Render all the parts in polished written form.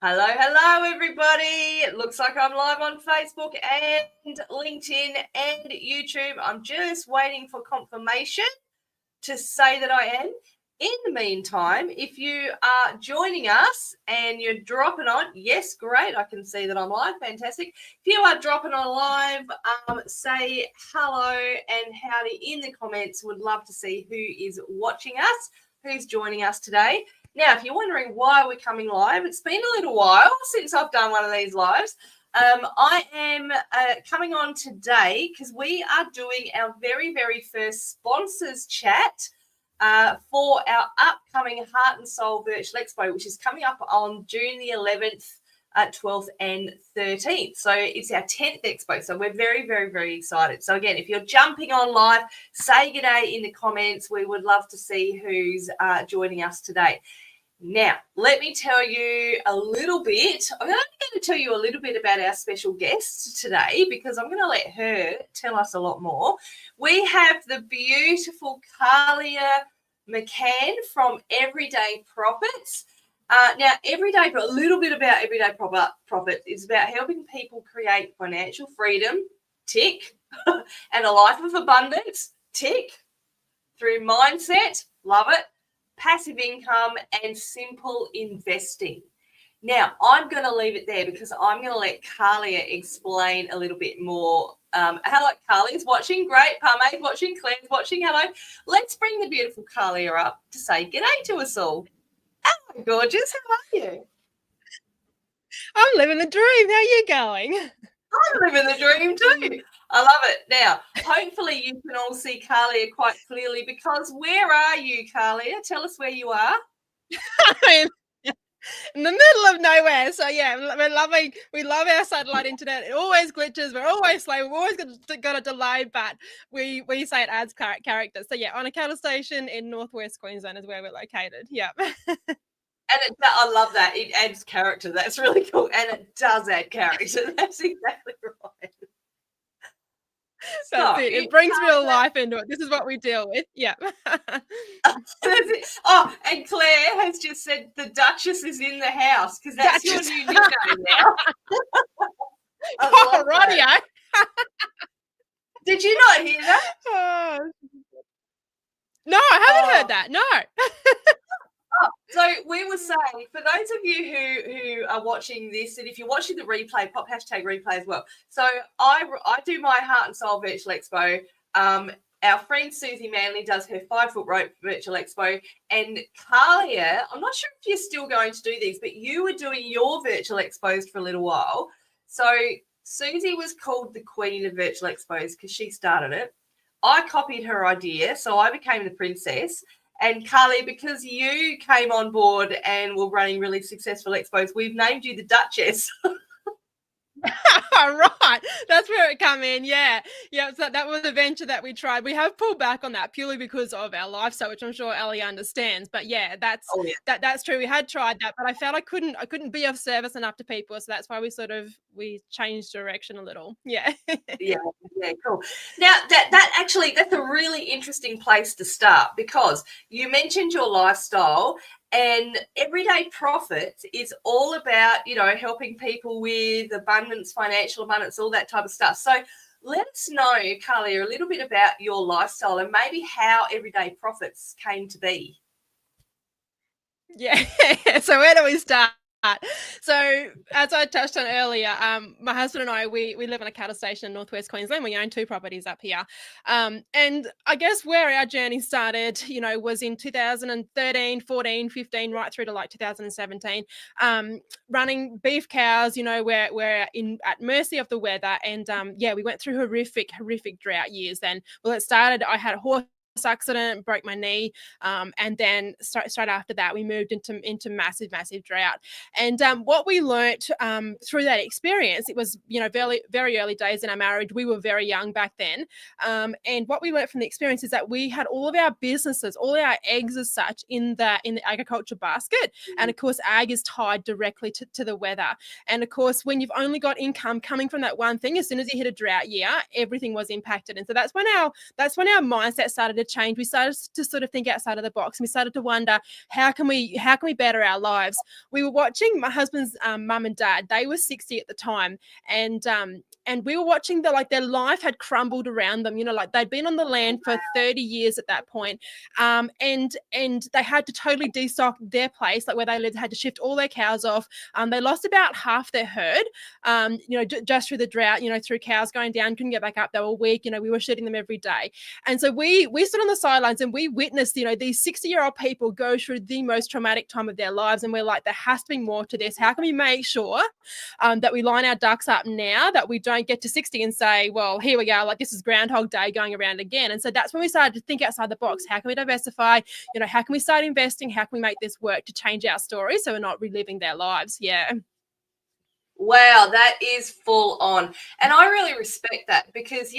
Hello, everybody. It looks like I'm live on Facebook and LinkedIn and YouTube. I'm just waiting for confirmation to say that I am. In the meantime, if you are joining us and you're dropping on, yes, great. I can see that I'm live. Fantastic. If you are dropping on live, say hello and howdy in the comments. Would love to see who is watching us, who's joining us today. Now, if you're wondering why we're coming live, it's been a little while since I've done one of these lives. I am coming on today because we are doing our very, very first sponsors chat for our upcoming Heart and Soul Virtual Expo, which is coming up on June the 11th, 12th and 13th. So it's our 10th Expo. So we're very, very, very excited. So again, if you're jumping on live, say g'day in the comments. We would love to see who's joining us today. Now, let me tell you a little bit. I'm only going to tell you a little bit about our special guest today because I'm going to let her tell us a lot more. We have the beautiful Kahlia Mickan from Everyday Profits. Now, a little bit about Everyday Profits is about helping people create financial freedom, tick, and a life of abundance, tick, through mindset, love it, passive income, and simple investing. Now, I'm going to leave it there because I'm going to let Kahlia explain a little bit more. Hello, Carly's watching. Great. Parmaid's watching. Claire's watching. Hello. Let's bring the beautiful Kahlia up to say g'day to us all. Hello, gorgeous. How are you? I'm living the dream. How are you going? I'm living the dream too. I love it. Now, hopefully you can all see Kahlia quite clearly because where are you, Kahlia? Tell us where you are. I'm in the middle of nowhere. So yeah, we love our satellite internet. It always glitches. We're always slow. We've always got a delay, but we say it adds character. So yeah, on a cattle station in northwest Queensland is where we're located. Yeah. And I love that. It adds character. That's really cool. And it does add character. That's exactly right. That's it. It brings real life into it. This is what we deal with. Yeah. Oh, and Claire has just said the Duchess is in the house because that's your new nickname now. Oh, radio. Did you not hear that? Oh. No, I haven't heard that. No. So we were saying, for those of you who are watching this, and if you're watching the replay, pop hashtag replay as well. So I do my Heart and Soul Virtual Expo. Our friend Susie Manley does her 5 foot rope virtual expo. And Kahlia, I'm not sure if you're still going to do these, but you were doing your virtual expos for a little while. So Susie was called the queen of virtual expos because she started it. I copied her idea, so I became the princess. And Kahlia, because you came on board and were running really successful expos, we've named you the Duchess. Right, that's where it come in. Yeah. So that was a venture that we tried. We have pulled back on that purely because of our lifestyle, which I'm sure Ellie understands. But yeah, that's true. We had tried that, but I felt I couldn't be of service enough to people, so that's why we changed direction a little. Yeah. yeah, cool. Now that's a really interesting place to start because you mentioned your lifestyle. And Everyday Profits is all about, helping people with abundance, financial abundance, all that type of stuff. So let us know, Kahlia, a little bit about your lifestyle and maybe how Everyday Profits came to be. Yeah. So where do we start? So as I touched on earlier, my husband and I, we live on a cattle station in northwest Queensland. We own 2 properties up here. And I guess where our journey started, was in 2013, 14, 15, right through to like 2017, running beef cows, we're at mercy of the weather. And we went through horrific drought years then. Well, it started, I had a horse accident, broke my knee, and then straight after that we moved into massive drought. And what we learnt through that experience, it was very, very early days in our marriage. We were very young back then, and what we learnt from the experience is that we had all of our businesses, all our eggs as such in the agriculture basket. And of course ag is tied directly to the weather, and of course when you've only got income coming from that one thing, as soon as you hit a drought year, everything was impacted. And so that's when our mindset started to change. We started to sort of think outside of the box, and we started to wonder, how can we better our lives? We were watching my husband's mum and dad. They were 60 at the time, and we were watching their life had crumbled around them. Like they'd been on the land for 30 years at that point, and they had to totally destock their place, like where they lived, had to shift all their cows off. They lost about half their herd, just through the drought, through cows going down, couldn't get back up. They were weak. We were shedding them every day. And so we stood on the sidelines and we witnessed, these 60-year-old people go through the most traumatic time of their lives. And we're like, there has to be more to this. How can we make sure that we line our ducks up now, that we don't get to 60 and say, well, here we go, like this is Groundhog Day going around again? And so that's when we started to think outside the box. How can we diversify? How can we start investing? How can we make this work to change our story so we're not reliving their lives? Yeah. Wow, that is full on. And I really respect that because,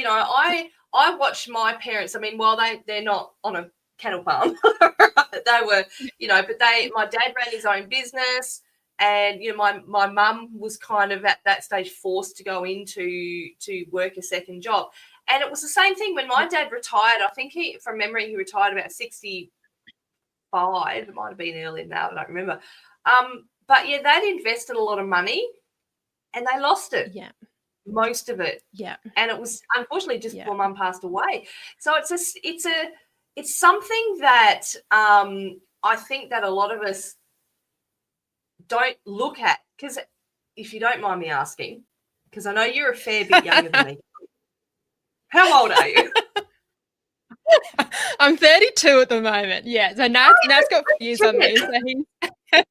I watched my parents. I mean, while they're not on a cattle farm, they were, but my dad ran his own business, and, my mum was kind of at that stage forced to go into to work a second job. And it was the same thing when my dad retired. I think from memory, he retired about 65. It might have been earlier now, I don't remember. But yeah, they'd invested a lot of money and they lost it. Yeah. Most of it. Yeah. And it was unfortunately just before Mum passed away. So it's something that I think that a lot of us don't look at, because if you don't mind me asking, because I know you're a fair bit younger than me. How old are you? I'm 32 at the moment. Yeah. So Nat's got 4 years on me. So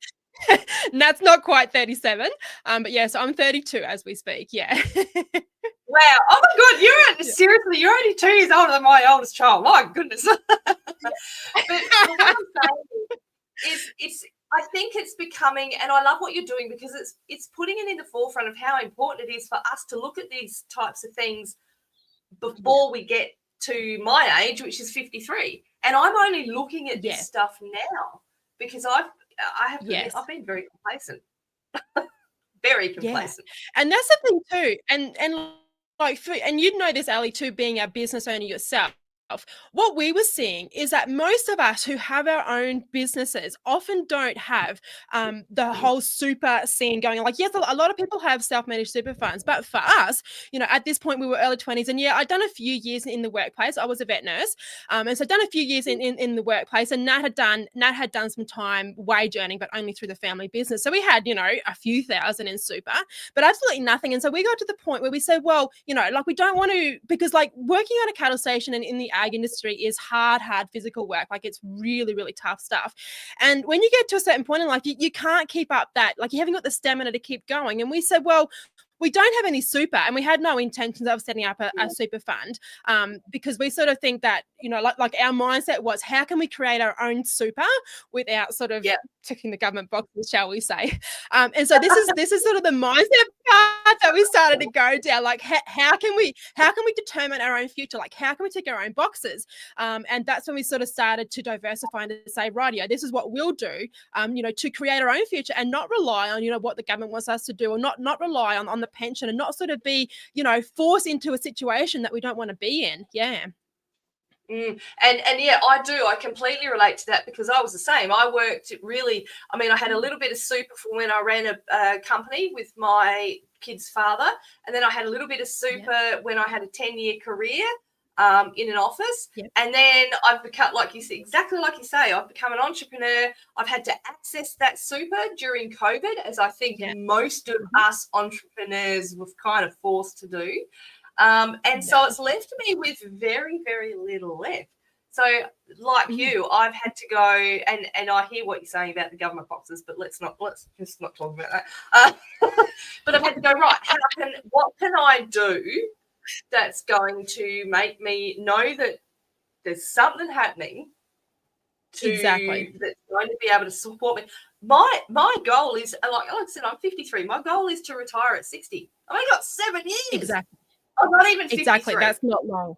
Nat's not quite 37. But yeah, so I'm 32 as we speak. Yeah. Wow. Oh my God. Seriously, you're only 2 years older than my oldest child. My goodness. But what I'm saying is I think it's becoming, and I love what you're doing because it's putting it in the forefront of how important it is for us to look at these types of things before we get to my age, which is 53. And I'm only looking at this stuff now because I have to admit, I've been very complacent. Very complacent. Yeah. And that's the thing too. And you know this, Ali, too, being a business owner yourself. What we were seeing is that most of us who have our own businesses often don't have the whole super scene going on. Like, yes, a lot of people have self-managed super funds, but for us, at this point we were early 20s, and I'd done a few years in the workplace. I was a vet nurse, and so I'd done a few years in the workplace, and Nat had done some time wage earning, but only through the family business. So we had, a few thousand in super, but absolutely nothing. And so we got to the point where we said, well, like we don't want to, because like working on a cattle station and in the ag industry is hard physical work. Like it's really, really tough stuff. And when you get to a certain point in life, you can't keep up that, like you haven't got the stamina to keep going. And we said, well, we don't have any super, and we had no intentions of setting up a super fund because we sort of think that, like our mindset was, how can we create our own super without sort of ticking the government boxes, shall we say? And so this is sort of the mindset part that we started to go down. Like, how can we determine our own future? Like, how can we tick our own boxes? And that's when we sort of started to diversify and to say, rightio, this is what we'll do, to create our own future and not rely on, what the government wants us to do, or not rely on the pension, and not sort of be, forced into a situation that we don't want to be in. Yeah. And yeah, I do. I completely relate to that because I was the same. I worked really, I had a little bit of super for when I ran a company with my kid's father. And then I had a little bit of super when I had a 10-year career in an office. And then I've become, like you say, exactly like you say, I've become an entrepreneur. I've had to access that super during COVID, as I think most of us entrepreneurs were kind of forced to do. So it's left me with very, very little left. So like you, I've had to go, and I hear what you're saying about the government boxes, but let's just not talk about that. But I've had to go, right, what can I do that's going to make me know that there's something happening that's going to be able to support me. My goal is, like I said, I'm 53. My goal is to retire at 60. I've only got 7 years. Exactly. I'm not even 53. Exactly. That's not long.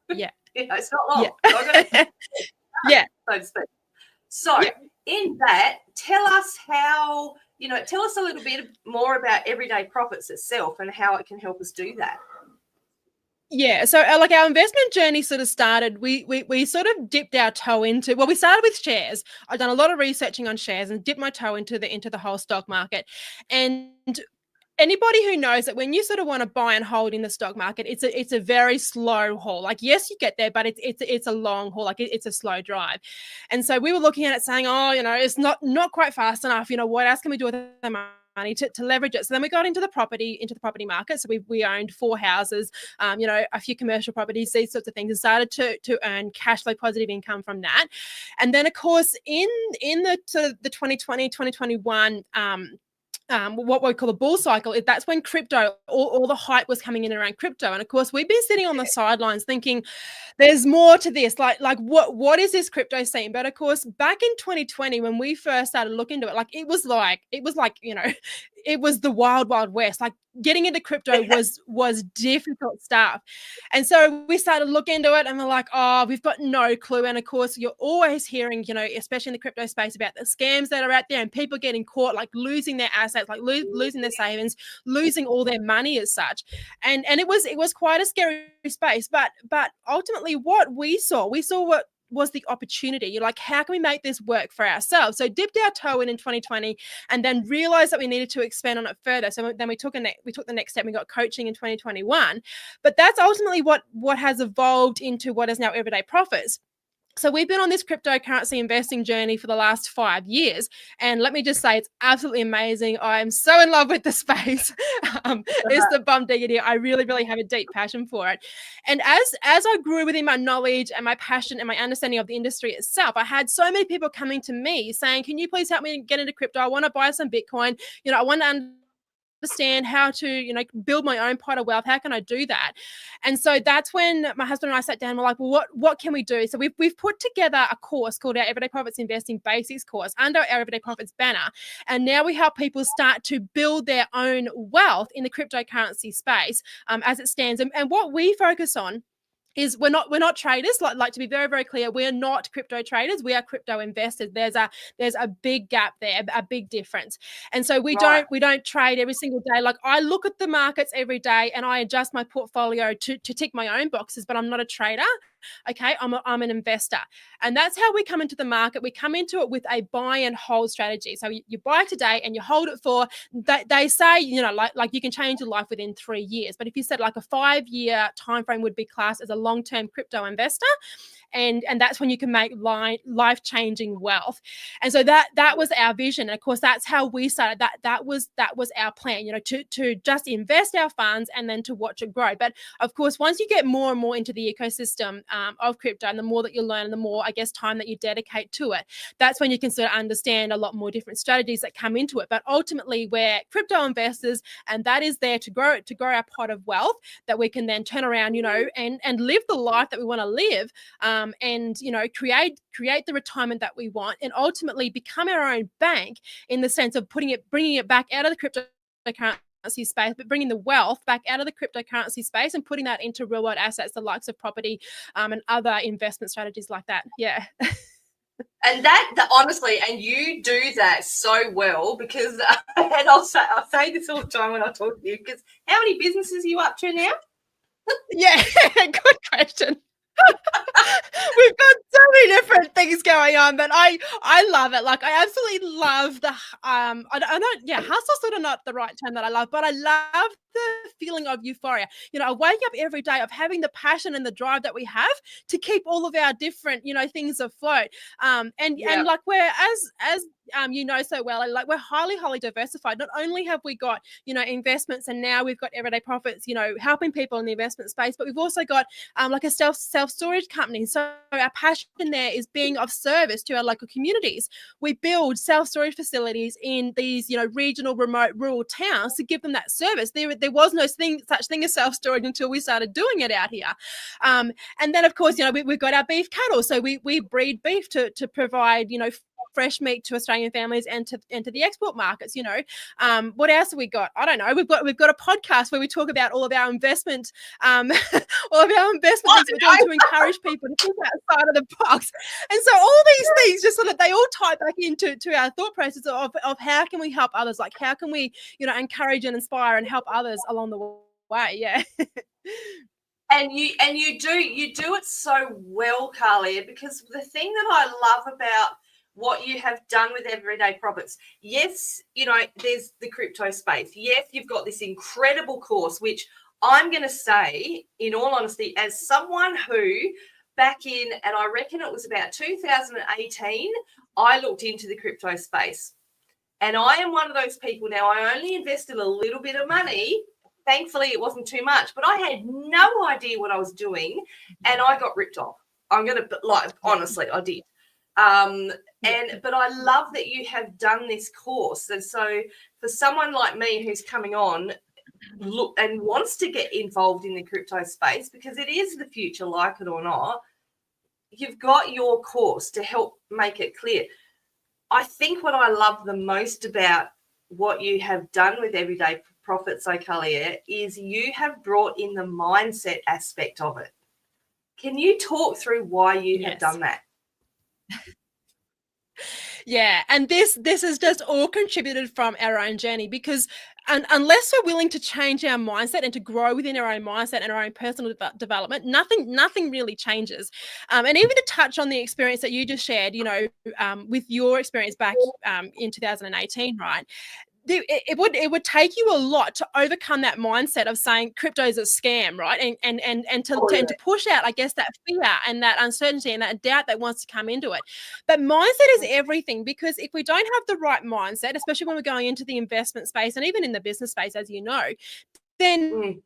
Yeah. It's not long. So so to speak. So in that, tell us how, tell us a little bit more about Everyday Profits itself and how it can help us do that. Yeah, so like our investment journey sort of started. We sort of dipped our toe into. Well, we started with shares. I've done a lot of researching on shares and dipped my toe into the whole stock market. And anybody who knows that when you sort of want to buy and hold in the stock market, it's a very slow haul. Like, yes, you get there, but it's a long haul. Like, it's a slow drive. And so we were looking at it saying, oh, it's not quite fast enough. What else can we do with the money to leverage it? So then we got into the property market. So we owned 4 houses, a few commercial properties, these sorts of things, and started to earn cash flow positive income from that. And then, of course, in the sort of the 2020 2021 what we call a bull cycle, that's when crypto, all the hype was coming in around crypto. And of course, we've been sitting on the sidelines thinking, there's more to this. Like what is this crypto scene? But of course, back in 2020, when we first started looking into it, like it was like it was the wild west. Like, getting into crypto was difficult stuff. And so we started looking into it, and we're like, oh, we've got no clue. And of course, you're always hearing, especially in the crypto space, about the scams that are out there and people getting caught, like losing their assets, like losing their savings, losing all their money as such. And it was quite a scary space. But ultimately, what we saw what was the opportunity. You're like, how can we make this work for ourselves? So dipped our toe in 2020, and then realized that we needed to expand on it further. So then we took the next step. We got coaching in 2021. But that's ultimately what has evolved into what is now Everyday Profits. So we've been on this cryptocurrency investing journey for the last 5 years. And let me just say, it's absolutely amazing. I'm so in love with the space. It's the bum diggity. I really, really have a deep passion for it. And as I grew within my knowledge and my passion and my understanding of the industry itself, I had so many people coming to me saying, can you please help me get into crypto? I want to buy some Bitcoin. I want to understand how to build my own pot of wealth. How can I do that? And so that's when my husband and I sat down and we're like, well, what can we do? So we've put together a course called our Everyday Profits Investing Basics course under our Everyday Profits banner. And now we help people start to build their own wealth in the cryptocurrency space as it stands. And what we focus on is we're not traders. Like to be very, very clear, we're not crypto traders. We are crypto investors. There's a big gap there, a big difference. And so we don't trade every single day. Like, I look at the markets every day and I adjust my portfolio to tick my own boxes, but I'm not a trader. Okay, I'm an investor. And that's how we come into the market. We come into it with a buy and hold strategy. So you buy today and you hold it for, they say, like you can change your life within 3 years. But if you said like a 5-year time frame would be classed as a long-term crypto investor, and that's when you can make life-changing wealth. And so that was our vision. And of course, that's how we started. That was our plan, to just invest our funds and then to watch it grow. But of course, once you get more and more into the ecosystem of crypto, and the more that you learn and the more, I guess, time that you dedicate to it, that's when you can sort of understand a lot more different strategies that come into it. But ultimately, we're crypto investors, and that is there to grow our pot of wealth that we can then turn around, and live the life that we want to live, and create the retirement that we want, and ultimately become our own bank, in the sense of bringing it back out of the cryptocurrency space, but bringing the wealth back out of the cryptocurrency space and putting that into real world assets, the likes of property, and other investment strategies like that. Yeah. And that honestly, and you do that so well, because and I'll say this all the time when I talk to you, because how many businesses are you up to now? Yeah, good question. We've got so many different things going on, but I love it. Like, I absolutely love the hustle's sort of not the right term that I love, but I love the feeling of euphoria. I wake up every day of having the passion and the drive that we have to keep all of our different, things afloat. And like, we're as so well, like, we're highly diversified. Not only have we got, investments, and now we've got Everyday Profits, helping people in the investment space, but we've also got like a self-storage company. So our passion there is being of service to our local communities. We build self-storage facilities in these, regional, remote, rural towns to give them that service. There was no such thing as self-storage until we started doing it out here. And then, of course, we've got our beef cattle. So we breed beef to provide, fresh meat to Australian families and to the export markets. What else have we got? I don't know. We've got a podcast where we talk about all of our investment, all of our investment things we're doing to encourage people to think outside of the box. And so all these things just sort of, they all tie back into our thought process of how can we help others? Like, how can we, encourage and inspire and help others along the way? Yeah. And you do it so well, Kahlia, because the thing that I love about what you have done with Everyday Profits, yes, there's the crypto space. Yes, you've got this incredible course, which I'm going to say, in all honesty, as someone who back in, and I reckon it was about 2018, I looked into the crypto space. And I am one of those people now, I only invested a little bit of money. Thankfully, it wasn't too much, but I had no idea what I was doing, and I got ripped off. I'm going to, honestly, I did. But I love that you have done this course. And so for someone like me who's coming on, look and wants to get involved in the crypto space, because it is the future, like it or not, you've got your course to help make it clear. I think what I love the most about what you have done with Everyday Profits, Kahlia, is you have brought in the mindset aspect of it. Can you talk through why you have done that? Yeah, and this is just all contributed from our own journey, because unless we're willing to change our mindset and to grow within our own mindset and our own personal development, nothing really changes. And even to touch on the experience that you just shared, with your experience back in 2018, right? It would take you a lot to overcome that mindset of saying crypto is a scam, right? And to push out, I guess, that fear and that uncertainty and that doubt that wants to come into it. But mindset is everything, because if we don't have the right mindset, especially when we're going into the investment space and even in the business space, as you know, then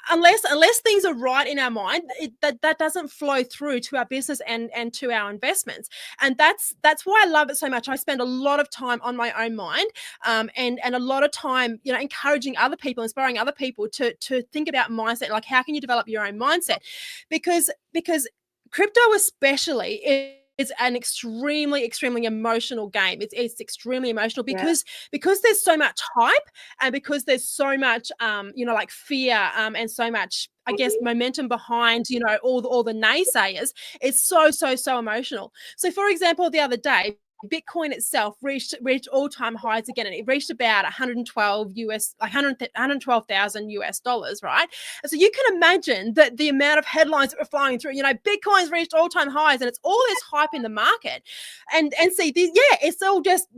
unless things are right in our mind, that doesn't flow through to our business and to our investments. And that's why I love it so much. I spend a lot of time on my own mind, and a lot of time encouraging other people, inspiring other people to think about mindset, like how can you develop your own mindset, because crypto especially is an extremely emotional game. It's extremely emotional because there's so much hype, and because there's so much like fear, and so much, I guess, momentum behind all the naysayers. It's so emotional. So for example, the other day, Bitcoin itself reached all-time highs again, and it reached about 112,000 US dollars, right? And so you can imagine that the amount of headlines that were flying through, Bitcoin's reached all-time highs, and it's all this hype in the market. And see, it's all just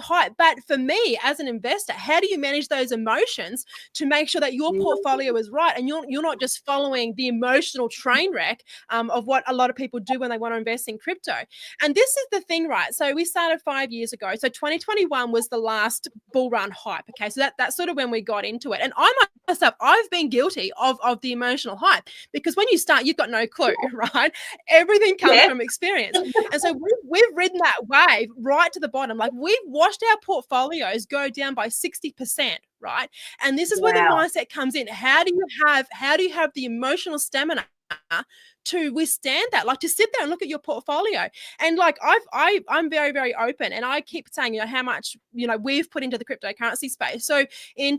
hype. But for me as an investor, how do you manage those emotions to make sure that your portfolio is right, and you're not just following the emotional train wreck of what a lot of people do when they want to invest in crypto? And this is the thing, right? So we started 5 years ago. So 2021 was the last bull run hype. Okay, so that's sort of when we got into it. And I myself, I've been guilty of the emotional hype, because when you start, you've got no clue, right? Everything comes from experience. And so we've ridden that wave right to the bottom. Like, we've watched our portfolios go down by 60%, right? And this is where the mindset comes in. How do you have the emotional stamina to withstand that, like to sit there and look at your portfolio? And like I'm very, very open, and I keep saying, how much we've put into the cryptocurrency space. So in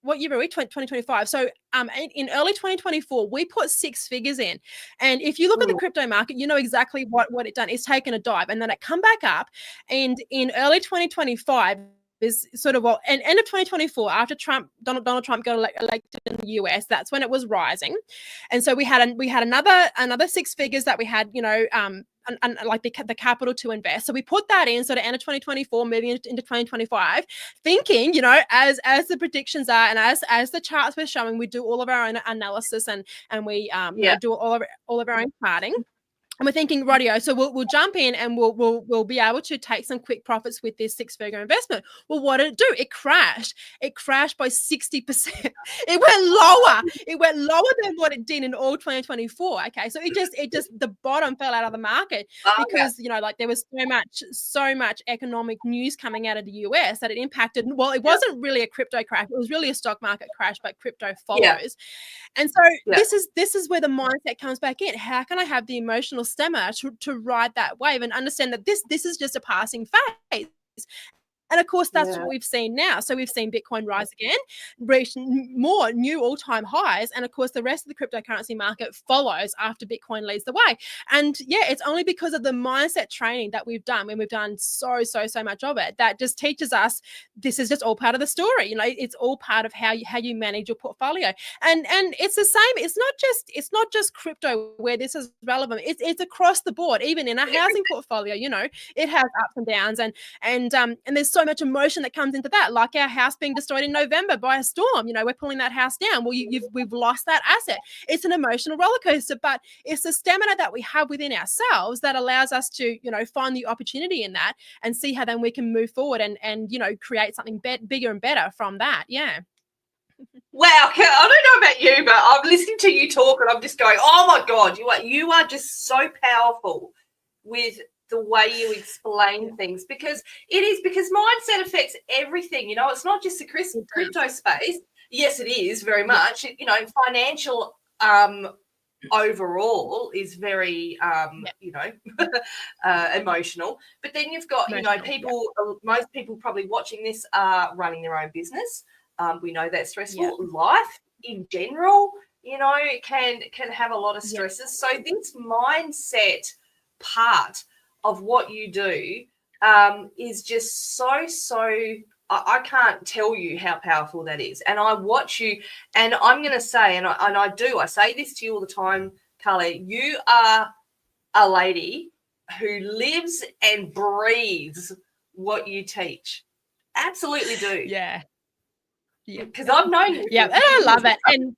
what year are we? 2025. So in early 2024, we put 6 figures in. And if you look at the crypto market, you know exactly what it done. It's taken a dive, and then it come back up. And in early 2025 is sort of and end of 2024, after Donald Trump got elected in the US, that's when it was rising. And so we had another 6 figures that we had, and like the capital to invest. So we put that in sort of end of 2024, moving into 2025, thinking, as the predictions are, and as the charts were showing, we do all of our own analysis, and we do all of our own charting. And we're thinking, radio, so we'll jump in, and we'll be able to take some quick profits with this 6-figure investment. Well, what did it do? It crashed. It crashed by 60%. It went lower. It went lower than what it did in all 2024. Okay, so it just the bottom fell out of the market, because like there was so much economic news coming out of the US that it impacted. Well, it wasn't really a crypto crash. It was really a stock market crash, but crypto follows. And so this is where the mindset comes back in. How can I have the emotional stamina to ride that wave and understand that this is just a passing phase? And of course, that's what we've seen now. So we've seen Bitcoin rise again, reach more new all-time highs. And of course, the rest of the cryptocurrency market follows after Bitcoin leads the way. And yeah, it's only because of the mindset training that we've done, when we've done so much of it, that just teaches us this is just all part of the story. You know, it's all part of how you manage your portfolio. And it's the same. It's not just crypto where this is relevant. It's across the board. Even in a housing portfolio, you know, it has ups and downs, and there's so much emotion that comes into that, like our house being destroyed in November by a storm. You know, we're pulling that house down. Well, we've lost that asset. It's an emotional roller coaster, but it's the stamina that we have within ourselves that allows us to, you know, find the opportunity in that and see how then we can move forward and you know, create something bigger and better from that. Yeah. Wow, I don't know about you, but I'm listening to you talk and I'm just going, oh my God, you are just so powerful with the way you explain things, because mindset affects everything. You know, it's not just the crypto space. Yes, it is very much. You know, financial overall is very you know, emotional. But then you've got, you know, people, most people probably watching this are running their own business. We know that's stressful. Life in general, you know, can have a lot of stresses. So this mindset part of what you do is just so I can't tell you how powerful that is. And I watch you, and I'm going to say, and I say this to you all the time, Kahlia, you are a lady who lives and breathes what you teach. Absolutely do. Yeah. Because I've known you. Yeah, and I love it. And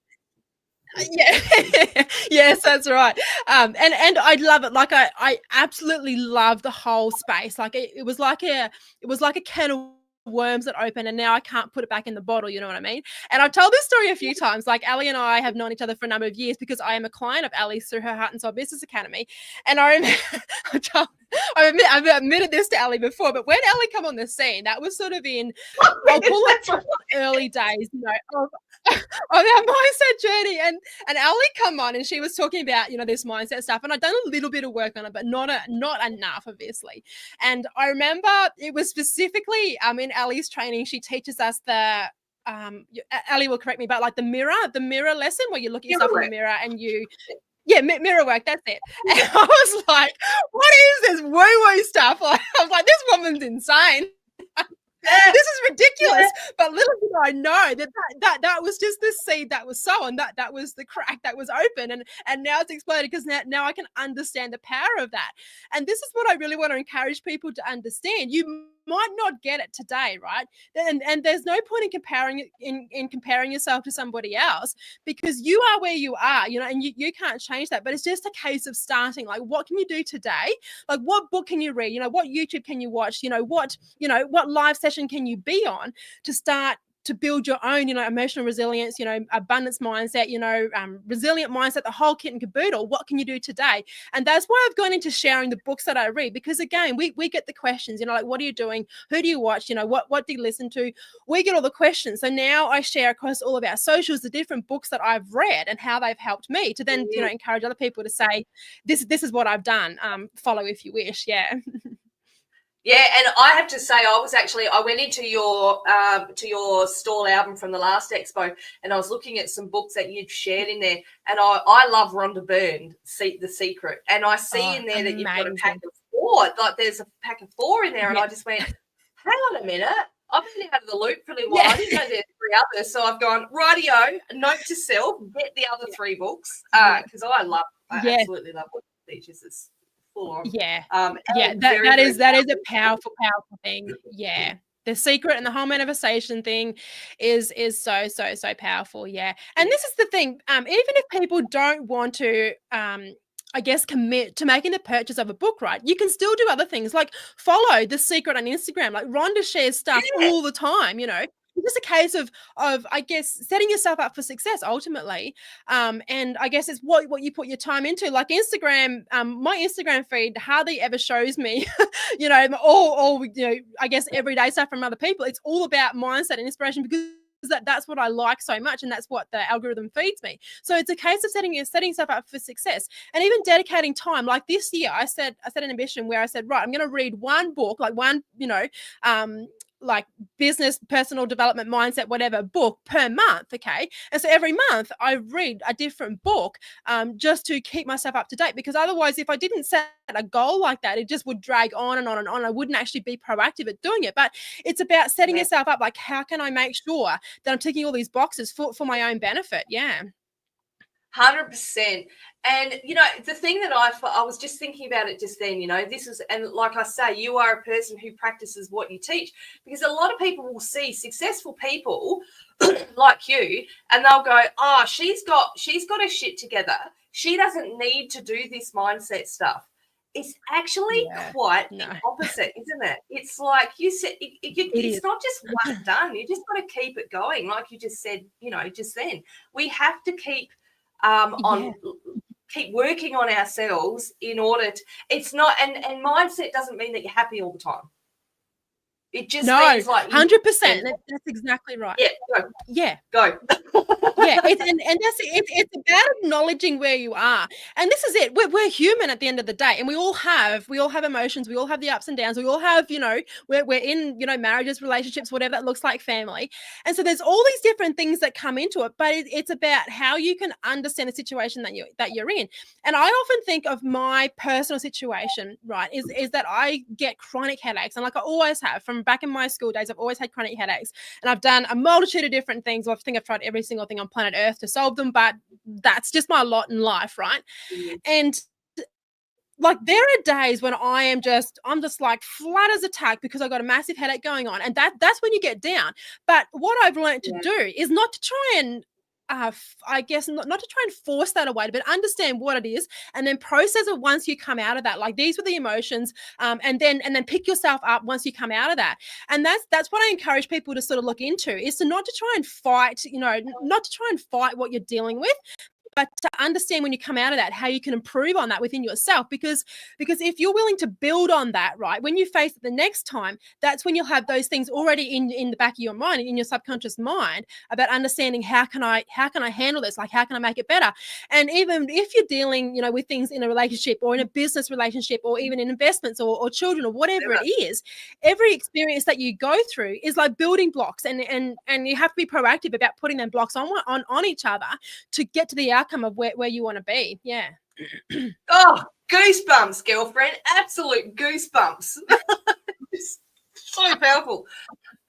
yeah, yes, that's right. And I love it. Like I absolutely love the whole space. Like it was like a can of worms that open, and now I can't put it back in the bottle, you know what I mean? And I've told this story a few times. Like Ali and I have known each other for a number of years because I am a client of Ali's through her Heart and Soul Business Academy. And I remember I've admitted this to Ali before, but when Ali come on the scene, that was sort of in I'll call it early days, you know, of our mindset journey. And Ali come on and she was talking about, you know, this mindset stuff, and I'd done a little bit of work on it, but not enough, obviously. And I remember it was specifically in Ali's training, she teaches us the Ali will correct me, but like the mirror lesson, where you look at yourself in the mirror and you mirror work, that's it. And I was like, what is this woo-woo stuff? Like, I was like, this woman's insane. This is ridiculous. But little did I know that was just the seed that was sown, that was the crack that was open, and now it's exploded, because now I can understand the power of that. And this is what I really want to encourage people to understand. You might not get it today, right? And there's no point in comparing yourself to somebody else, because you are where you are, you know, and you can't change that. But it's just a case of starting. Like, what can you do today? Like, what book can you read? You know, what YouTube can you watch? You know, what live session can you be on to start to build your own, you know, emotional resilience, you know, abundance mindset, you know, resilient mindset, the whole kit and caboodle. What can you do today? And that's why I've gone into sharing the books that I read, because again, we get the questions, you know, like, what are you doing? Who do you watch? You know, what do you listen to? We get all the questions. So now I share across all of our socials the different books that I've read and how they've helped me to then, you know, encourage other people to say, this is what I've done. Follow if you wish. Yeah. Yeah, and I have to say, I went into your stall album from the last expo, and I was looking at some books that you've shared in there, and I love Rhonda Byrne, The Secret, and I see in there that you've got a pack of 4, like there's a pack of 4 in there, and I just went, hang on a minute, I've been out of the loop for a little while. I didn't know there's 3 others, so I've gone, rightio, note to self, get the other 3 books, because I absolutely love what it teaches us. That is a powerful thing. Yeah, the secret and the whole manifestation thing is so powerful. Yeah, and this is the thing. Even if people don't want to I guess commit to making the purchase of a book, right? You can still do other things, like follow The Secret on Instagram. Like Rhonda shares stuff all the time, you know. It's just a case of I guess setting yourself up for success ultimately. And I guess it's what you put your time into. Like Instagram, my Instagram feed hardly ever shows me, you know, all you know, I guess everyday stuff from other people. It's all about mindset and inspiration, because that's what I like so much, and that's what the algorithm feeds me. So it's a case of setting yourself up for success, and even dedicating time. Like this year, I set an ambition where I said, right, I'm going to read one book, like one, you know, like business, personal development, mindset, whatever book per month. Okay. And so every month I read a different book just to keep myself up to date, because otherwise, if I didn't set a goal like that, it just would drag on and on and on. I wouldn't actually be proactive at doing it. But it's about setting yourself up, like, how can I make sure that I'm ticking all these boxes for my own benefit? Yeah. 100%. And, you know, the thing that I was just thinking about it just then, you know, this is, and like I say, you are a person who practices what you teach, because a lot of people will see successful people like you and they'll go, oh, she's got her shit together. She doesn't need to do this mindset stuff. It's actually quite the opposite, isn't it? It's like you said, it's not just one done. You just got to keep it going. Like you just said, you know, just then. We have to keep keep working on ourselves in order to, it's not, and mindset doesn't mean that you're happy all the time. It just means like 100%. That's exactly right. Go. It's about acknowledging where you are, and this is it. We're human at the end of the day, and we all have emotions. We all have the ups and downs. We all have, you know, we're in, you know, marriages, relationships, whatever that looks like, family, and so there's all these different things that come into it. But it's about how you can understand the situation that you're in. And I often think of my personal situation, right, is that I get chronic headaches, and like I always have from back in my school days. I've always had chronic headaches, and I've done a multitude of different things. I think I've tried every single thing on planet Earth to solve them, but that's just my lot in life, right? And like there are days when I'm just like flat as a tack because I got a massive headache going on, and that's when you get down. But what I've learned to do is not to try and I guess not to try and force that away, but understand what it is and then process it once you come out of that. Like, these were the emotions, and then pick yourself up once you come out of that. And that's what I encourage people to sort of look into, is to not to try and fight, you know, not to try and fight what you're dealing with, but to understand when you come out of that, how you can improve on that within yourself. Because if you're willing to build on that, right, when you face it the next time, that's when you'll have those things already in the back of your mind, in your subconscious mind, about understanding how can I handle this? Like, how can I make it better? And even if you're dealing, you know, with things in a relationship or in a business relationship or even in investments or children or whatever it is, every experience that you go through is like building blocks, and you have to be proactive about putting them blocks on each other to get to the outcome of where you want to be. Oh, goosebumps, girlfriend. Absolute goosebumps. So powerful.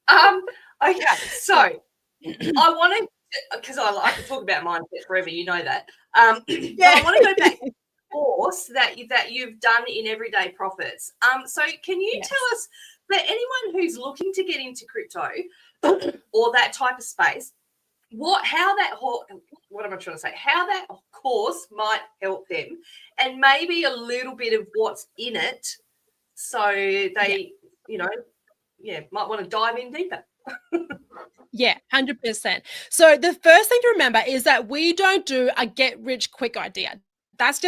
Okay, so I want to, because I could talk about mindset forever, you know that. But I want to go back to the course that you've done in Everyday Profits. So can you tell us, for anyone who's looking to get into crypto or that type of space, how that course might help them, and maybe a little bit of what's in it, so they might want to dive in deeper. 100%. So the first thing to remember is that we don't do a get rich quick idea. That's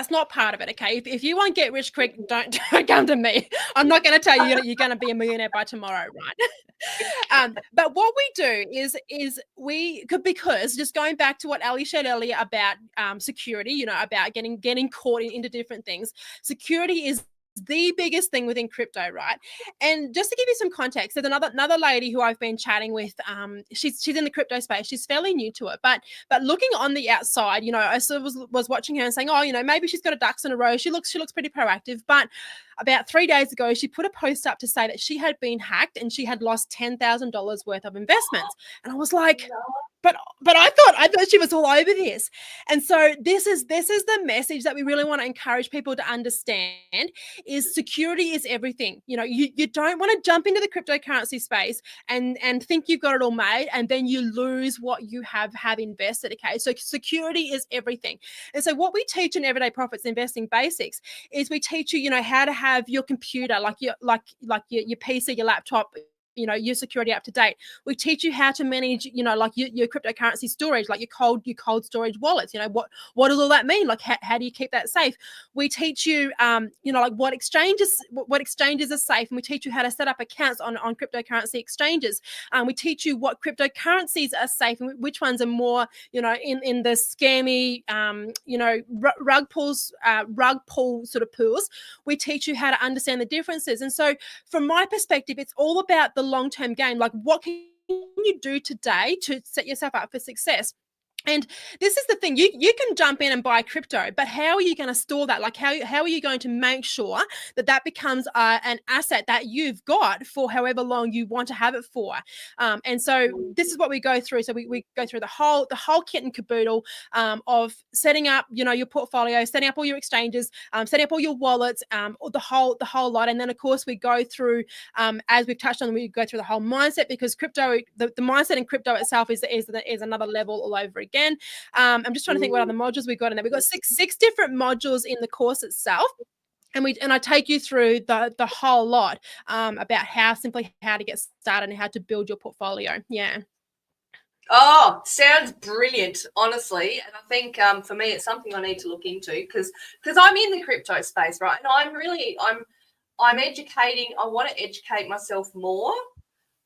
not part of it. Okay. If you want to get rich quick, don't come to me. I'm not going to tell you you're going to be a millionaire by tomorrow, right? But what we do is because just going back to what Ali shared earlier about security, you know, about getting caught into different things. Security is the biggest thing within crypto, right? And just to give you some context, there's another lady who I've been chatting with. She's in the crypto space. She's fairly new to it, but looking on the outside, you know, I sort of was watching her and saying, oh, you know, maybe she's got her ducks in a row. She looks pretty proactive. But about 3 days ago, she put a post up to say that she had been hacked and she had lost $10,000 worth of investments. And I was like, but I thought she was all over this. And so this is the message that we really want to encourage people to understand, is security is everything. You know, you don't want to jump into the cryptocurrency space and think you've got it all made, and then you lose what you have invested. Okay, so security is everything. And so what we teach in Everyday Profits Investing Basics is we teach you, you know, how to have your computer, like your PC, your laptop, you know, your security up to date. We teach you how to manage, you know, like your cryptocurrency storage, like your cold storage wallets. You know, what does all that mean? Like, how do you keep that safe? We teach you, you know, like what exchanges are safe, and we teach you how to set up accounts on cryptocurrency exchanges. We teach you what cryptocurrencies are safe and which ones are more, you know, in the scammy, you know, rug pull sort of pools. We teach you how to understand the differences. And so from my perspective, it's all about the long-term game. Like, what can you do today to set yourself up for success? And this is the thing, you can jump in and buy crypto, but how are you going to store that? Like, how are you going to make sure that that becomes an asset that you've got for however long you want to have it for? And so this is what we go through. So we go through the whole kit and caboodle of setting up, your portfolio, setting up all your exchanges, setting up all your wallets, the whole lot. And then of course we go through, as we've touched on, we go through the whole mindset, because crypto, the mindset in crypto itself is another level all over again. I'm just trying to think what other modules we've got in there. We've got six different modules in the course itself. And I take you through the whole lot about how to get started and how to build your portfolio. Yeah. Oh, sounds brilliant, honestly. And I think for me, it's something I need to look into because I'm in the crypto space, right? And I'm educating. I want to educate myself more.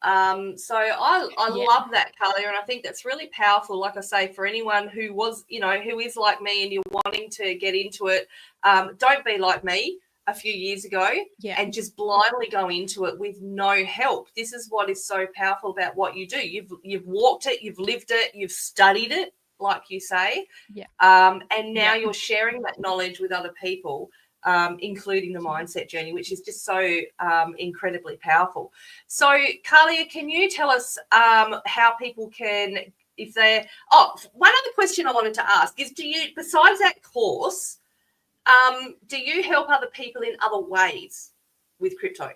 So I love that, Kahlia, and I think that's really powerful. Like I say, for anyone who was, who is like me and you're wanting to get into it, don't be like me a few years ago and just blindly go into it with no help. This is what is so powerful about what you do. You've walked it, you've lived it, you've studied it, like you say, and now you're sharing that knowledge with other people. Including the mindset journey, which is just so incredibly powerful. So, Kahlia, can you tell us how people can, if they're... Oh, one other question I wanted to ask is, do you, besides that course, do you help other people in other ways with crypto?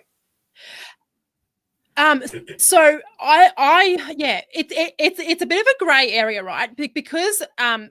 So it's a bit of a gray area, right? Because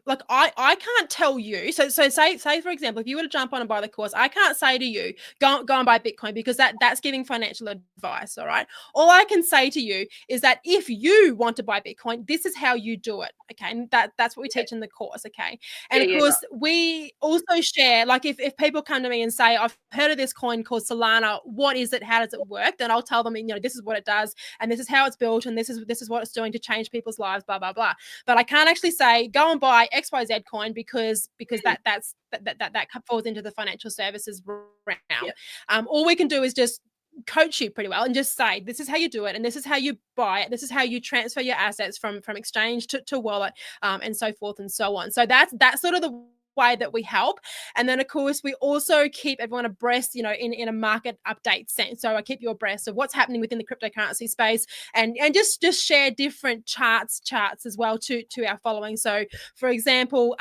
like I can't tell you. So say for example, if you were to jump on and buy the course, I can't say to you, go and buy Bitcoin, because that's giving financial advice. All right. All I can say to you is that if you want to buy Bitcoin, this is how you do it. Okay. And that's what we teach in the course. Okay. And of course, we also share, like if people come to me and say, I've heard of this coin called Solana, what is it? How does it work? Then I'll tell them, this is what it does, and this is how it's built, and this is what it's doing to change people's lives, blah blah blah. But I can't actually say go and buy XYZ coin because that falls into the financial services realm. All we can do is just coach you pretty well and just say, this is how you do it, and this is how you buy it, this is how you transfer your assets from exchange to wallet, and so forth and so on. So that's sort of the way that we help. And then of course we also keep everyone abreast, in a market update sense. So I keep you abreast of what's happening within the cryptocurrency space, and just share different charts as well to our following. So for example,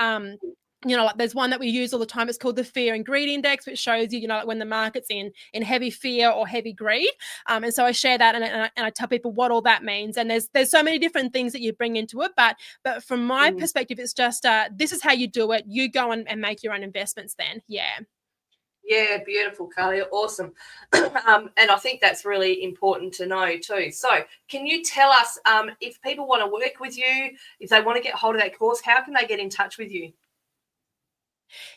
like there's one that we use all the time. It's called the Fear and Greed Index, which shows you, like when the market's in heavy fear or heavy greed. And so I share that and I tell people what all that means. And there's so many different things that you bring into it. But from my perspective, it's just this is how you do it. You go and make your own investments then. Yeah. Yeah, beautiful, Kahlia. Awesome. And I think that's really important to know too. So can you tell us if people want to work with you, if they want to get hold of that course, how can they get in touch with you?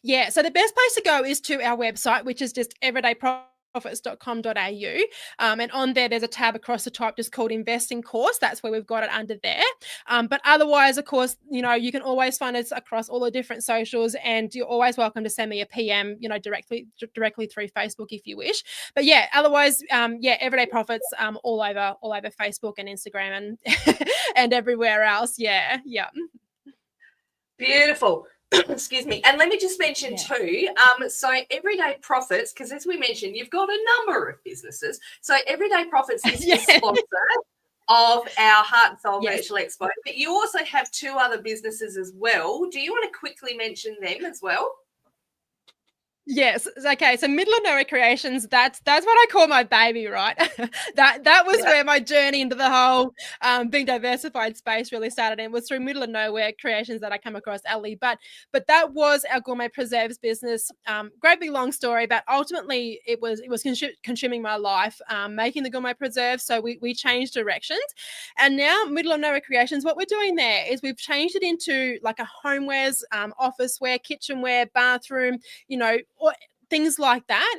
Yeah, so the best place to go is to our website, which is just everydayprofits.com.au. And on there's a tab across the top just called Investing Course. That's where we've got it under there. But otherwise, of course, you can always find us across all the different socials, and you're always welcome to send me a PM, directly through Facebook if you wish. But yeah, otherwise, Everyday Profits all over Facebook and Instagram and and everywhere else. Yeah. Beautiful. Excuse me. And let me just mention too, so Everyday Profits, because as we mentioned, you've got a number of businesses. So Everyday Profits is the sponsor of our Heart and Soul Virtual Expo, but you also have two other businesses as well. Do you want to quickly mention them as well? Yes. Okay. So Middle of Nowhere Creations, that's what I call my baby, right? that was where my journey into the whole being diversified space really started. And it was through Middle of Nowhere Creations that I came across Ellie. But that was our gourmet preserves business. Great big long story, but ultimately it was consuming my life, making the gourmet preserves. So we changed directions, and now Middle of Nowhere Creations, what we're doing there is we've changed it into like a homewares, officeware, kitchenware, bathroom, or things like that.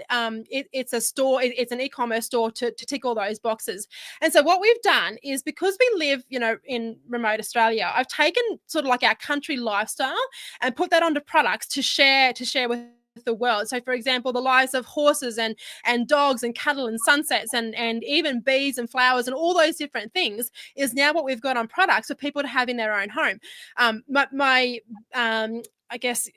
It's a store, it's an e-commerce store to tick all those boxes. And so what we've done is, because we live, in remote Australia, I've taken sort of like our country lifestyle and put that onto products to share with the world. So, for example, the lives of horses and dogs and cattle and sunsets and even bees and flowers and all those different things is now what we've got on products for people to have in their own home. I guess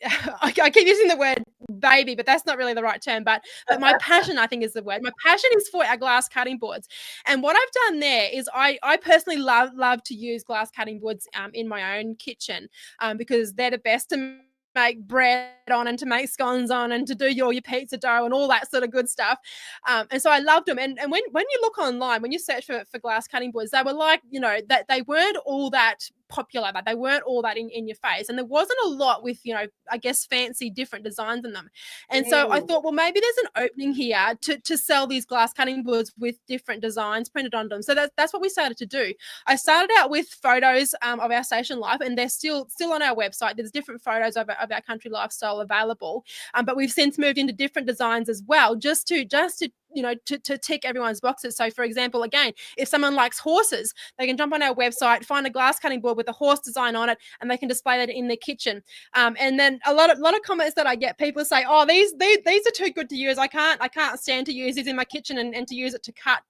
I keep using the word baby, but that's not really the right term. But my passion, I think, is the word. My passion is for our glass cutting boards. And what I've done there is I personally love to use glass cutting boards in my own kitchen because they're the best to make bread on and to make scones on and to do your pizza dough and all that sort of good stuff. And so I loved them. And when you look online, when you search for glass cutting boards, they were like, that they weren't all that popular, but they weren't all that in your face. And there wasn't a lot with, I guess, fancy different designs in them. And so I thought, well, maybe there's an opening here to sell these glass cutting boards with different designs printed on them. So that's what we started to do. I started out with photos of our station life, and they're still on our website. There's different photos of our country lifestyle available. But we've since moved into different designs as well, just to tick everyone's boxes. So, for example, again, if someone likes horses, they can jump on our website, find a glass cutting board with a horse design on it, and they can display that in their kitchen. And then a lot of comments that I get, people say, "Oh, these are too good to use. I can't stand to use these in my kitchen and to use it to cut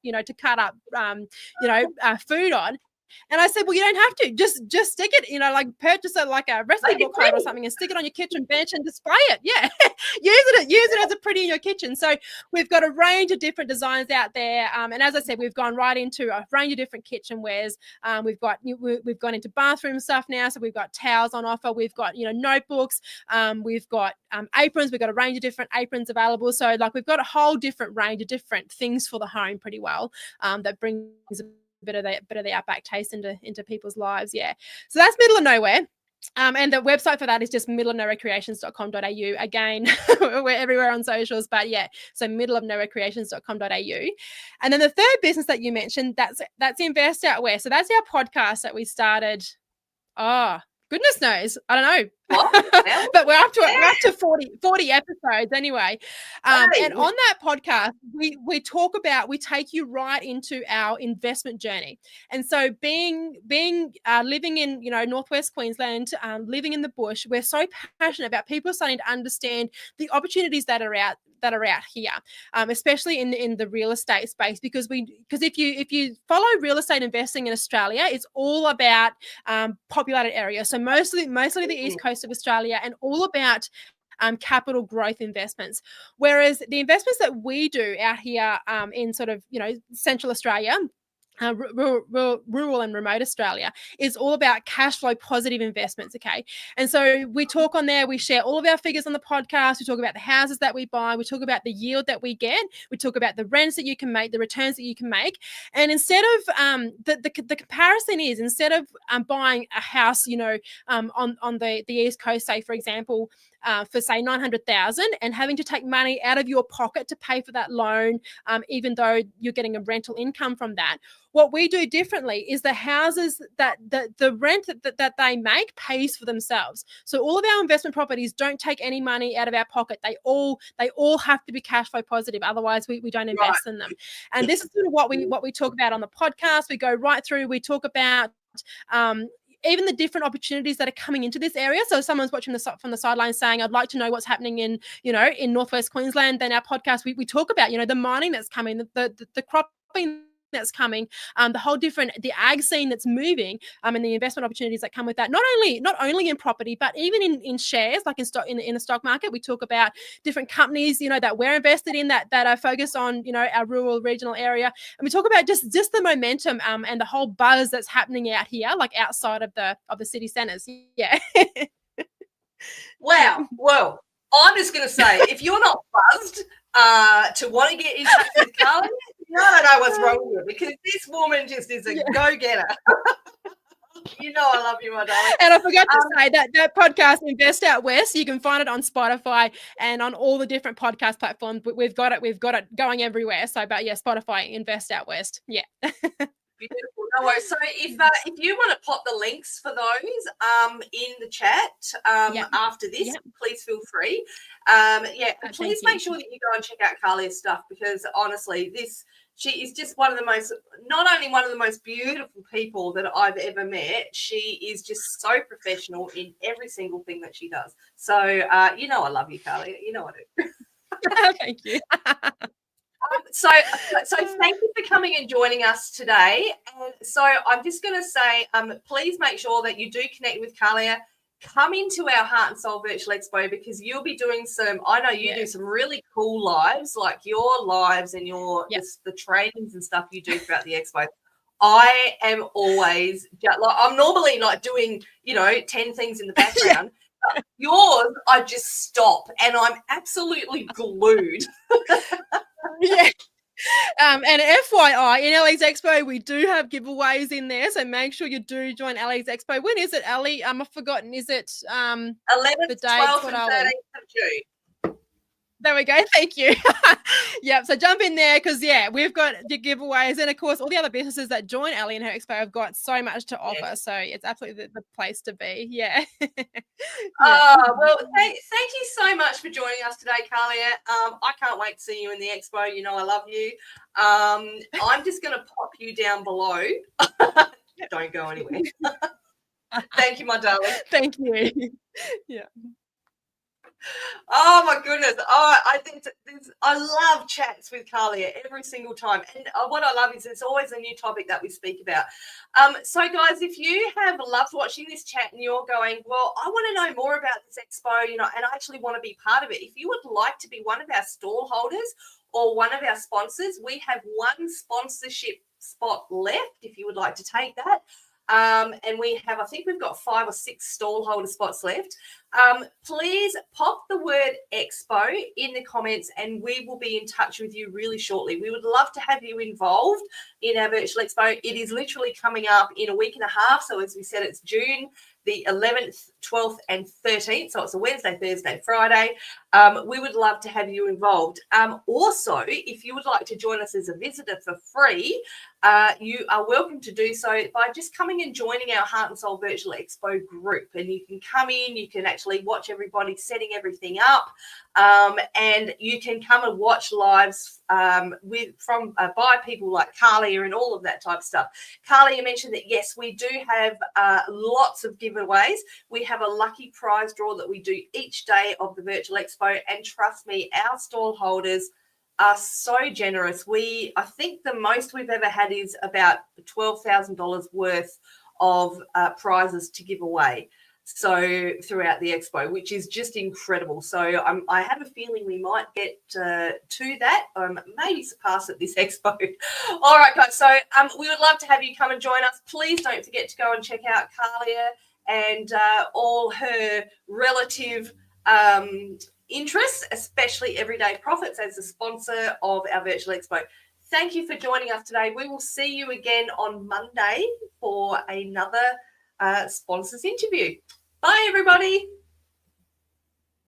up food on." And I said, well, you don't have to. Just stick it, like purchase a recipe book card or something and stick it on your kitchen bench and display it. Yeah, use it as a pretty in your kitchen. So we've got a range of different designs out there. And as I said, we've gone right into a range of different kitchenwares. We've gone into bathroom stuff now. So we've got towels on offer. We've got notebooks. We've got aprons. We've got a range of different aprons available. So we've got a whole different range of different things for the home pretty well that brings bit of the outback taste into people's lives. Yeah, so that's Middle of Nowhere. And the website for that is just middleofnowherecreations.com.au. Again, we're everywhere on socials, but yeah, so middleofnowherecreations.com.au. And then the third business that you mentioned, that's Invest Out West. So that's our podcast that we started. Oh, goodness knows, I don't know. But we're up to 40 episodes anyway. And on that podcast, we talk about, we take you right into our investment journey. And so being living in Northwest Queensland, living in the bush, we're so passionate about people starting to understand the opportunities that are out here, especially in the real estate space, because if you follow real estate investing in Australia, it's all about populated areas. So mostly the East Coast of Australia, and all about capital growth investments. Whereas the investments that we do out here in sort of Central Australia, rural and remote Australia, is all about cash flow positive investments. Okay. And so we talk on there, we share all of our figures on the podcast. We talk about the houses that we buy. We talk about the yield that we get. We talk about the rents that you can make, the returns that you can make. And instead of the comparison is, instead of buying a house, on the East Coast, say, for example, for say 900,000 and having to take money out of your pocket to pay for that loan, even though you're getting a rental income from that. What we do differently is the houses that the rent that they make pays for themselves. So all of our investment properties don't take any money out of our pocket. They all have to be cash flow positive. Otherwise, we don't invest in them. And this is sort of what we talk about on the podcast. We go right through. We talk about even the different opportunities that are coming into this area. So if someone's watching from the sidelines saying, I'd like to know what's happening in Northwest Queensland, then our podcast, we talk about, the mining that's coming, the cropping that's coming, the ag scene that's moving, and the investment opportunities that come with that. Not only in property, but even in shares, like in the stock market. We talk about different companies, that we're invested in that are focused on, our rural regional area. And we talk about just the momentum and the whole buzz that's happening out here, like outside of the city centres. Yeah. Wow. Well, I'm just going to say, if you're not buzzed to want to get in touch with Kahlia, I don't know what's wrong with you, because this woman just is a go-getter. I love you, my darling. And I forgot to say that podcast, Invest Out West, you can find it on Spotify and on all the different podcast platforms. We've got it going everywhere. So, but yeah, Spotify, Invest Out West. Yeah. Beautiful. No worries. So if you want to pop the links for those in the chat after this, please feel free. Please make sure that you go and check out Kahlia's stuff, because honestly, she is just not only one of the most beautiful people that I've ever met, she is just so professional in every single thing that she does. So I love you, Kahlia. You know I do. Thank you. So thank you for coming and joining us today. And so I'm just going to say, please make sure that you do connect with Kahlia. Come into our Heart and Soul Virtual Expo, because you'll be doing I know you do some really cool lives, like your lives and the trainings and stuff you do throughout the expo. I am always I'm normally like doing 10 things in the background. But yours, I just stop and I'm absolutely glued. Yeah. And FYI, in Ali's Expo, we do have giveaways in there, so make sure you do join Ali's Expo. When is it, Ali? I've forgotten. Is it 11th, 12th, and 13th of June? There we go. Thank you. So jump in there, because we've got the giveaways, and of course all the other businesses that join Ali and her expo have got so much to offer. So it's absolutely the place to be. Well, thank you so much for joining us today, Kahlia. I can't wait to see you in the expo. I love you. I'm just going to pop you down below. Don't go anywhere. Thank you, my darling. Thank you. Oh my goodness! I love chats with Kahlia every single time, and what I love is there's always a new topic that we speak about. So guys, if you have loved watching this chat and you're going, well, I want to know more about this expo, and I actually want to be part of it. If you would like to be one of our stall holders or one of our sponsors, we have one sponsorship spot left if you would like to take that. And I think we've got 5 or 6 stall holder spots left. Please pop the word Expo in the comments and we will be in touch with you really shortly. We would love to have you involved in our virtual expo. It is literally coming up in a week and a half. So as we said, it's June the 11th, 12th and 13th. So it's a Wednesday, Thursday, Friday. We would love to have you involved. Also, if you would like to join us as a visitor for free, you are welcome to do so by just coming and joining our Heart and Soul Virtual Expo group. And you can come in, you can actually watch everybody setting everything up, and you can come and watch lives by people like Kahlia and all of that type of stuff. Kahlia mentioned that, yes, we do have lots of giveaways. We have a lucky prize draw that we do each day of the virtual expo, and trust me, our stall holders are so generous. I think the most we've ever had is about $12,000 worth of prizes to give away. So throughout the expo, which is just incredible. So I have a feeling we might get to that, maybe surpass at this expo. All right, guys. So we would love to have you come and join us. Please don't forget to go and check out Kahlia and all her relative interests, especially Everyday Profits as a sponsor of our virtual expo. Thank you for joining us today. We will see you again on Monday for another sponsors interview. Bye, everybody.